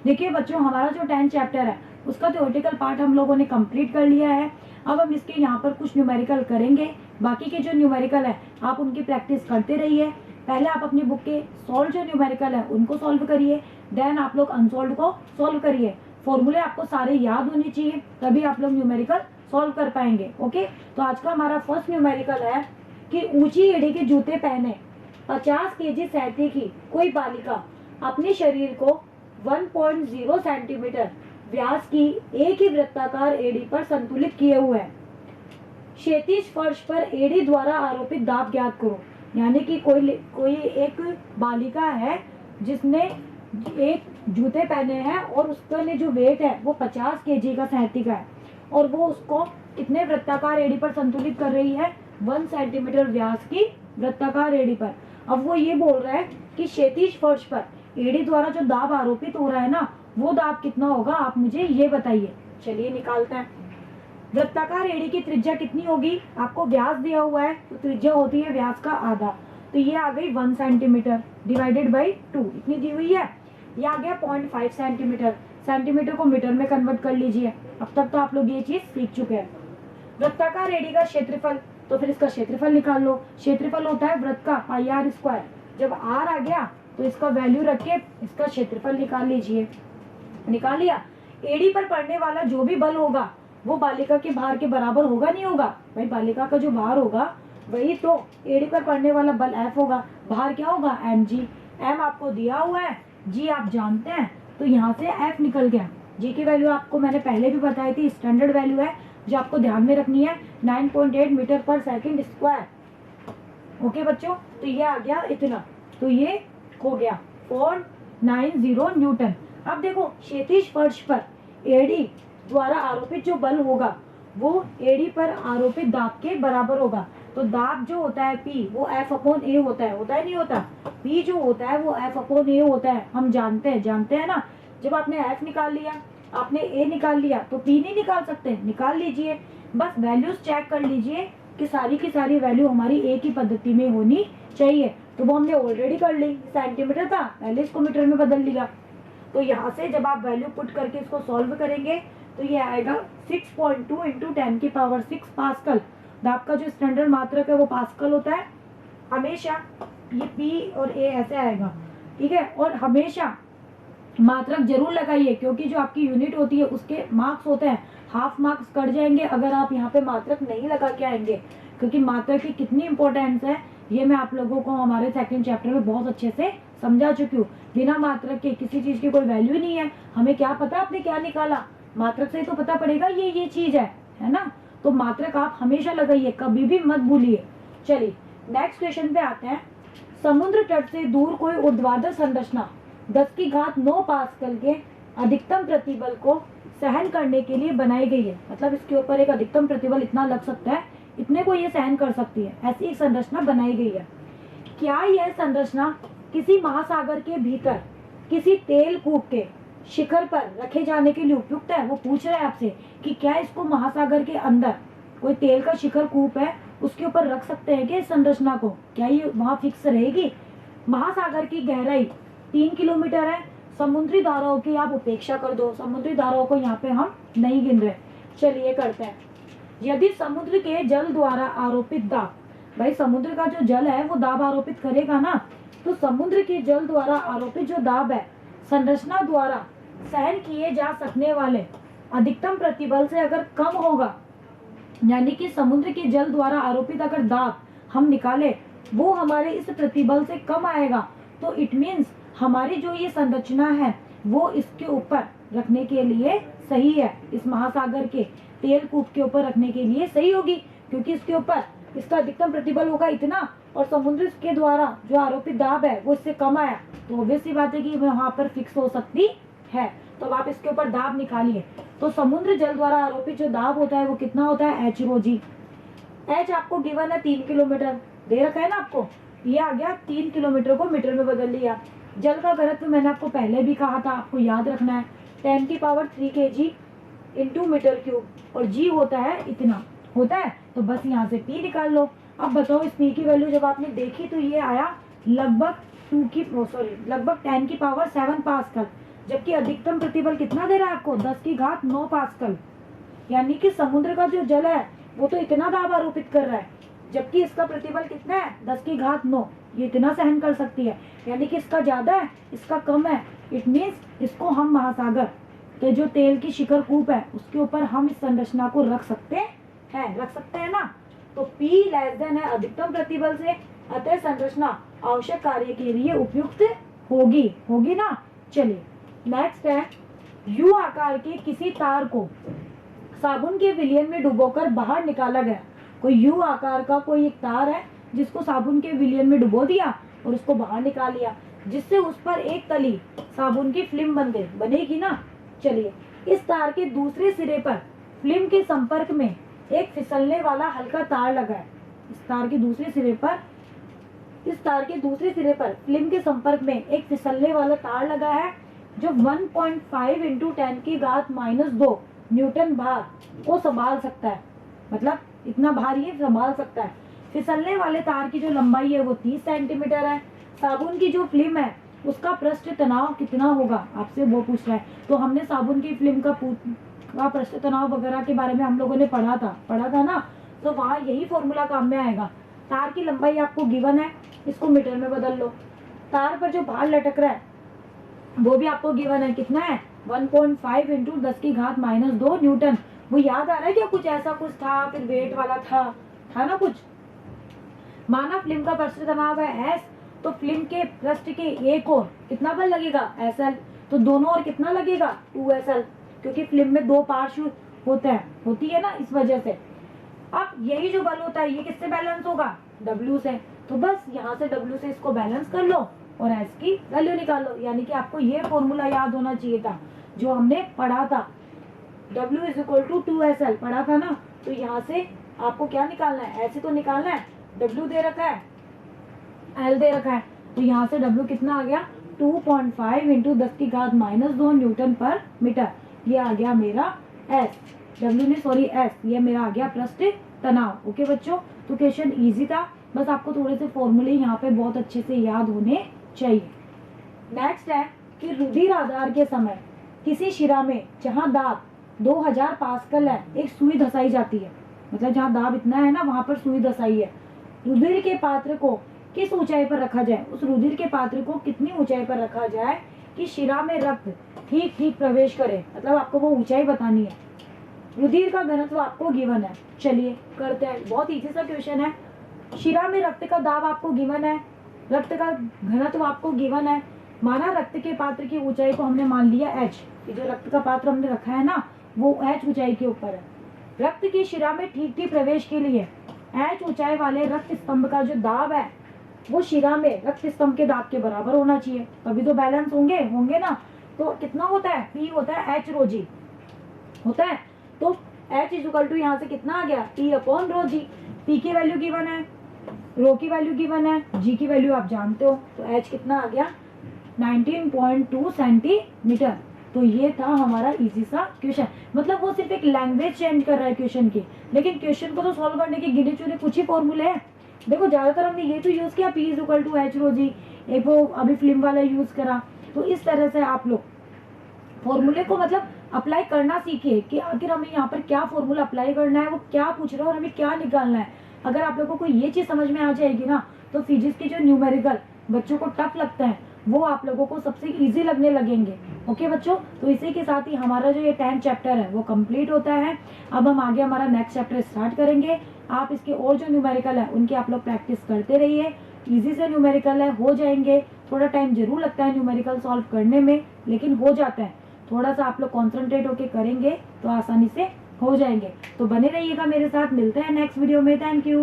देखिए बच्चों, हमारा जो 10 चैप्टर है उसका थ्योरेटिकल पार्ट हम लोगों ने कंप्लीट कर लिया है। अब हम इसके यहाँ पर कुछ न्यूमेरिकल करेंगे। बाकी के जो न्यूमेरिकल है आप उनकी प्रैक्टिस करते रहिए। पहले आप अपनी बुक के सॉल्व जो न्यूमेरिकल है उनको सॉल्व करिए, देन आप लोग अनसॉल्व को सॉल्व करिए। फॉर्मूले आपको सारे याद होने चाहिए, तभी आप लोग न्यूमेरिकल सॉल्व कर पाएंगे। ओके, तो आज का हमारा फर्स्ट न्यूमेरिकल है कि ऊंची एड़ी के जूते पहने 50 केजी सहती की कोई बालिका अपने शरीर को 1.0 सेंटीमीटर व्यास की एक ही वृत्ताकार एड़ी पर संतुलित किए हुए है। क्षैतिज फर्श पर एड़ी द्वारा आरोपित दाब ज्ञात करो। यानी कि कोई एक बालिका है जिसने एक जूते पहने हैं और उसका जो वेट है वो 50 केजी का सहती का है, और वो उसको कितने वृत्ताकार एड़ी पर संतुलित कर रही है, 1 सेंटीमीटर व्यास की वृत्ताकार एड़ी पर। अब वो ये बोल रहा है कि क्षैतिज फर्श पर एड़ी द्वारा जो दाब आरोपित हो रहा है ना, वो दाब कितना होगा, आप मुझे ये बताइए। चलिए निकालते हैं। वृत्ताकार एड़ी की त्रिज्या कितनी होगी, आपको व्यास दिया हुआ है तो त्रिज्या होती है व्यास का आधा, तो ये आ गई 1 सेंटीमीटर डिवाइडेड बाई 2, इतनी दी हुई है। ये आ गया 0.5 सेंटीमीटर। सेंटीमीटर को मीटर में कन्वर्ट कर लीजिए। अब तक तो आप लोग ये चीज सीख चुके हैं। वृत्ताकार एड़ी का क्षेत्रफल, तो फिर इसका क्षेत्रफल निकाल लो। क्षेत्रफल होता है वृत्त का पाई आर स्क्वायर। जब आर आ गया तो इसका वैल्यू रख के इसका क्षेत्रफल निकाल लीजिए। निकाल लिया। एड़ी पर पड़ने वाला जो भी बल होगा वो बालिका के भार के बराबर होगा नहीं होगा, भाई बालिका का जो भार होगा वही तो एड़ी पर पड़ने वाला बल F होगा। भार क्या होगा, mg। m आपको दिया हुआ है, g आप जानते हैं, तो यहाँ से F निकल गया। g की वैल्यू आपको मैंने पहले भी बताई थी, स्टैंडर्ड वैल्यू है जो आपको ध्यान में रखनी है, 9.8 मीटर पर सेकंड स्क्वायर। ओके बच्चों, तो ये आ गया इतना, तो ये हो गया 490 न्यूटन। अब देखो, क्षैतिज फर्श पर एड़ी द्वारा आरोपित जो बल होगा वो एड़ी पर आरोपित दाब के बराबर होगा। तो दाब जो होता है P वो F/A होता है नहीं होता? P जो होता है वो F/A होता है, हम जानते हैं ना। जब आपने F निकाल लिया, आपने A निकाल लिया, तो P नहीं निकाल सकते, निकाल लीजिए। बस वैल्यूज चेक कर लीजिए कि सारी की सारी वैल्यू हमारी एक ही पद्धति में होनी चाहिए। तो वो हमने ऑलरेडी कर ली, सेंटीमीटर था, पहले इसको मीटर में बदल लिया। तो यहाँ से जब आप वैल्यू पुट करके इसको सॉल्व करेंगे तो ये आएगा 6.2 इंटू 10 की पावर 6 पास्कल। दाब का जो स्टैंडर्ड मात्रक है वो पास्कल होता है। हमेशा ये P और A ऐसे आएगा, ठीक है। और हमेशा मात्रक जरूर लगाइए, क्योंकि जो आपकी यूनिट होती है उसके मार्क्स होते हैं, हाफ मार्क्स कट जाएंगे अगर आप यहाँ पे मात्रक नहीं लगा के आएंगे। क्योंकि मात्रक की कितनी इंपॉर्टेंस है ये मैं आप लोगों को हमारे सेकंड चैप्टर में बहुत अच्छे से समझा चुकी हूँ। बिना मात्रक के किसी चीज की कोई वैल्यू नहीं है। हमें क्या पता आपने क्या निकाला, मात्रक से तो पता पड़ेगा ये चीज है ना। तो मात्रक आप हमेशा लगाइए, कभी भी मत भूलिए। चलिए नेक्स्ट क्वेश्चन पे आते हैं। समुद्र तट से दूर कोई ऊर्ध्वाधर संरचना 10⁹ पास्कल के अधिकतम प्रतिबल को सहन करने के लिए बनाई गई है। मतलब इसके ऊपर एक अधिकतम प्रतिबल इतना लग सकता है, इतने को ये सहन कर सकती है, ऐसी एक संरचना बनाई गई है। क्या यह संरचना किसी महासागर के भीतर किसी तेल कूप के शिखर पर रखे जाने के लिए उपयुक्त है? वो पूछ रहा है आपसे कि क्या इसको महासागर के अंदर कोई तेल का शिखर कूप है उसके ऊपर रख सकते हैं क्या इस संरचना को? क्या ये वहां फिक्स रहेगी? महासागर की गहराई 3 किलोमीटर है। समुद्री धाराओं की आप उपेक्षा कर दो, समुद्री धाराओं को यहाँ पे हम नहीं गिन रहे। चलिए करते हैं। यदि समुद्र के जल द्वारा आरोपित दाब, भाई समुद्र का जो जल है वो दाब आरोपित करेगा ना, तो समुद्र के जल द्वारा आरोपित जो दाब है संरचना द्वारा सहन किए जा सकने वाले अधिकतम प्रतिबल से अगर कम होगा, यानी कि समुद्र के जल द्वारा आरोपित अगर दाब हम निकाले वो हमारे इस प्रतिबल से कम आएगा, तो इट मीन्स हमारी जो ये संरचना है वो इसके ऊपर रखने के लिए सही है, इस महासागर के तेल कूप के ऊपर रखने के लिए सही होगी, क्योंकि इसके ऊपर इसका अधिकतम प्रतिबल होगा इतना और समुद्र के द्वारा जो आरोपित दाब है वो इससे कम आया, तो ऑब्वियस सी बात है कि वहां पर फिक्स हो सकती है। तो आप इसके ऊपर दाब निकालिए। तो समुद्र जल द्वारा आरोपित जो दाब होता है वो कितना होता है, h/ρg। h आपको गिवन है 3 किलोमीटर दे रखा है ना आपको, ये आ गया 3 किलोमीटर को मीटर में बदल लिया। जल का घनत्व मैंने आपको पहले भी कहा था, आपको याद रखना है 10 की power 3 kg into metre cube, और g होता है इतना होता है, तो बस यहाँ से p निकाल लो। अब बताओ इस p की वैल्यू जब आपने देखी तो ये आया लगभग लगभग 10 की पावर 7 पास्कल। जबकि अधिकतम प्रतिबल कितना दे रहा है आपको, 10⁻9 पास्कल। यानी कि समुद्र का जो जल है वो तो इतना दाब आरोपित कर रहा है, जबकि इसका प्रतिबल कितना है, 10⁻9। ये इतना सहन कर सकती है, यानी कि इसका ज्यादा है, इसका कम है। इट मीन्स इसको हम महासागर के जो तेल की शिखर कूप है उसके ऊपर हम इस संरचना को रख सकते हैं ना। तो P लेस देन है अधिकतम प्रतिबल से, अतः संरचना आवश्यक कार्य के लिए उपयुक्त होगी ना। चलिए नेक्स्ट है, U आकार के किसी तार को साबुन के विलयन में डुबोकर बाहर निकाला गया। कोई U आकार का कोई एक तार है जिसको साबुन के विलयन में डुबो दिया और उसको बाहर निकाल लिया, जिससे उस पर एक तली साबुन की फिल्म बन गई, बनेगी ना। चलिए, इस तार के दूसरे सिरे पर फिल्म के संपर्क में एक फिसलने वाला हल्का तार लगा है। इस तार के दूसरे सिरे पर फिल्म के संपर्क में एक फिसलने वाला तार लगा है जो 1.5 इंटू 10⁻2 न्यूटन भार को संभाल सकता है। मतलब इतना भार ये संभाल सकता है। फिसलने वाले तार की जो लंबाई है वो 30 सेंटीमीटर है। साबुन की जो फिल्म है उसका पृष्ठ तनाव कितना होगा, आपसे वो पूछ रहा है। तो हमने साबुन की फिल्म का पृष्ठ तनाव वगैरह के बारे में हम लोगों ने पढ़ा था ना, तो वहाँ यही फॉर्मूला काम में आएगा। तार की लंबाई आपको गिवन है, इसको मीटर में बदल लो। तार पर जो भार लटक रहा है वो भी आपको गिवन है, कितना है, 1.5 इंटू 10⁻2 न्यूटन। वो याद आ रहा है क्या, कुछ ऐसा कुछ था, फिर वेट वाला था ना कुछ। माना फिल्म का पृष्ठ तनाव है S, तो फिल्म के पृष्ठ के एक ओर कितना बल लगेगा, SL। तो दोनों ओर कितना लगेगा, 2SL, क्योंकि फिल्म में 2 पार्श्व होती है ना, इस वजह से। अब यही जो बल होता है ये किससे बैलेंस होगा, W से। तो बस यहाँ से W से इसको बैलेंस कर लो और S की वैल्यू निकाल लो। यानी कि आपको ये फॉर्मूला याद होना चाहिए था जो हमने पढ़ा था, W = 2SL पढ़ा था ना। तो यहाँ से आपको क्या निकालना है, ऐसे तो निकालना है, W दे रखा है, L दे रखा है, तो यहाँ से W कितना आ गया, 2.5 इंटू 10⁻2 न्यूटन पर मीटर। ये आ गया मेरा S, ये मेरा आ गया पृष्ठ तनाव। ओके बच्चों, तो क्वेश्चन इजी था, बस आपको थोड़े से फॉर्मूले यहाँ पे बहुत अच्छे से याद होने चाहिए। नेक्स्ट है कि रुधिर आधार के समय किसी शिरा में जहाँ दाब 2000 पास्कल है, एक सुई धसाई जाती है। मतलब जहाँ दाब इतना है ना, वहां पर सुई धसाई है। रुधिर के पात्र को किस ऊंचाई पर रखा जाए, उस रुधिर के पात्र को कितनी ऊंचाई पर रखा जाए कि शिरा में रक्त ठीक प्रवेश करे। मतलब आपको वो ऊंचाई बतानी है। रुधिर का घनत्व आपको गिवन है। चलिए करते हैं, बहुत इजी सा क्वेश्चन है। शिरा में रक्त का दाब आपको गिवन है, रक्त का घनत्व आपको गिवन है। माना रक्त के पात्र की ऊंचाई को हमने मान लिया H, जो रक्त का पात्र हमने रखा है ना वो H ऊंचाई के ऊपर है। रक्त की शिरा में ठीक प्रवेश के लिए H ऊंचाई वाले रक्त स्तंभ का जो दाब है वो शिरा में रक्त स्तंभ के दाब के बराबर होना चाहिए, तभी तो बैलेंस होंगे ना। तो कितना होता है, P होता है H ρg होता है। तो H = यहाँ से कितना आ गया, P/ρg। P की वैल्यू गिवन है, रो की वैल्यू गिवन है, G की वैल्यू आप जानते हो। तो H कितना आ गया, 19.2 सेंटीमीटर। तो ये था हमारा इजी सा क्वेश्चन। मतलब वो सिर्फ एक लैंग्वेज चेंज कर रहा है क्वेश्चन की, लेकिन क्वेश्चन को तो सॉल्व करने के गिने चुने कुछ ही फॉर्मूले हैं। देखो ज्यादातर हमने ये तो यूज किया, P = H ρg, एक वो अभी फिल्म वाला यूज करा। तो इस तरह से आप लोग फॉर्मूले को मतलब अप्लाई करना सीखिए कि आखिर हमें यहाँ पर क्या फॉर्मूला अप्लाई करना है, वो क्या पूछ रहा है और हमें क्या निकालना है। अगर आप लोगों को ये चीज समझ में आ जाएगी ना, तो फिजिक्स के जो न्यूमेरिकल बच्चों को टफ लगता है वो आप लोगों को सबसे इजी लगने लगेंगे। ओके बच्चों, तो इसी के साथ ही हमारा जो ये 10th चैप्टर है वो कंप्लीट होता है। अब हम आगे हमारा नेक्स्ट चैप्टर स्टार्ट करेंगे। आप इसके और जो न्यूमेरिकल है उनकी आप लोग प्रैक्टिस करते रहिए। इजी से न्यूमेरिकल है, हो जाएंगे। थोड़ा टाइम जरूर लगता है न्यूमेरिकल सॉल्व करने में, लेकिन हो जाता है। थोड़ा सा आप लोग कॉन्सेंट्रेट होके करेंगे तो आसानी से हो जाएंगे। तो बने रहिएगा मेरे साथ, मिलते हैं नेक्स्ट वीडियो में। Thank you.